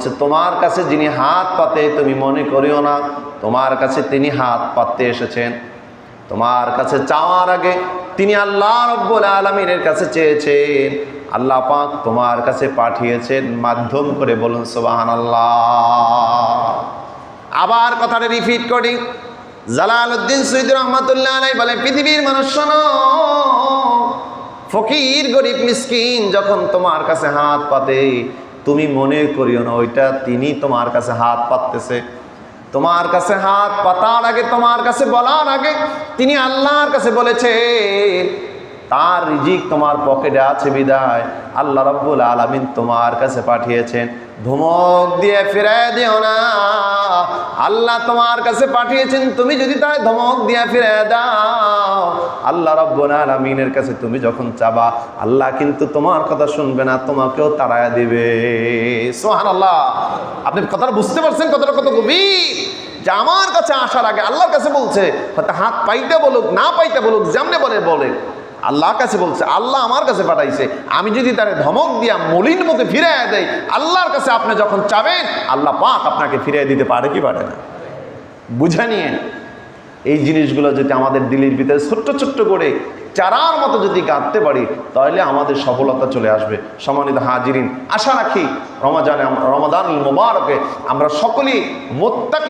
বলছে তোমার কাছে যিনি হাত পাতে তুমি মনে করিও না তোমার কাছে তিনি হাত পাততে এসেছেন। তোমার কাছে চাওয়ার আগে তিনি আল্লাহ রাব্বুল আলামিনের কাছে চেয়েছেন, আল্লাহ পাক তোমার কাছে পাঠিয়েছেন মাধ্যম করে। বলুন সুবহানাল্লাহ। আবার কথাটা রিপিট করি, জালালউদ্দিন সুয়ুতী রহমাতুল্লাহ আলাইহি বলে, পৃথিবীর মানুষ শোনো, ফকির গরিব মিসকিন যখন তোমার কাছে হাত পাতে তুমি মনে করিও না ওইটা তিনি তোমার কাছে হাত পাততেছে। তোমার কাছে হাত পাতার আগে, তোমার কাছে বলার আগে তিনি আল্লাহর কাছে বলেছেন তার রিজিক তোমার পকেটে আছে বিদায় আল্লাহ রাব্বুল আলামিন তোমার কাছে পাঠিয়েছেন। ধমক দিয়ে ফিরায় দিও না, আল্লাহ তোমার কাছে পাঠিয়েছেন, তুমি যদি তাই ধমক দিয়ে ফিরায় দাও আল্লাহ রাব্বুল আলামিনের কাছে তুমি যখন চাবা আল্লাহ কিন্তু তোমার কথা শুনবে না, তোমাকেও তাড়ায় দিবে। সুবহানাল্লাহ। আপনি কথাটা বুঝতে পারছেন? কথাটা কত গভীর, যে আমার কাছে আসার আগে আল্লাহর কাছে বলছে, হয়তো হাত পাইতে বলুক না পাইতে বলুক, যেমনে বলে আল্লাহর কাছে বলছে, আল্লাহ আমার কাছে পাঠাইছে, আমি যদি তার ধমক দিয়া মলিন মুখে ফিরাইয়া দেয় আল্লাহর কাছে আপনি যখন চাবেন আল্লাহ পাক আপনাকে ফিরিয়ে দিতে পারে কি পারে না? বুঝে নিয়েন। এই জিনিসগুলো যদি আমাদের দিলের ভিতরে ছোট্ট ছোট্ট করে চারার মতো যদি গাঁথতে পারি তাহলে আমাদের সফলতা চলে আসবে। সম্মানিত হাজিরিন, আশা রাখি রমাদানুল মুবারকে আমরা সকলেই মুত্তাকি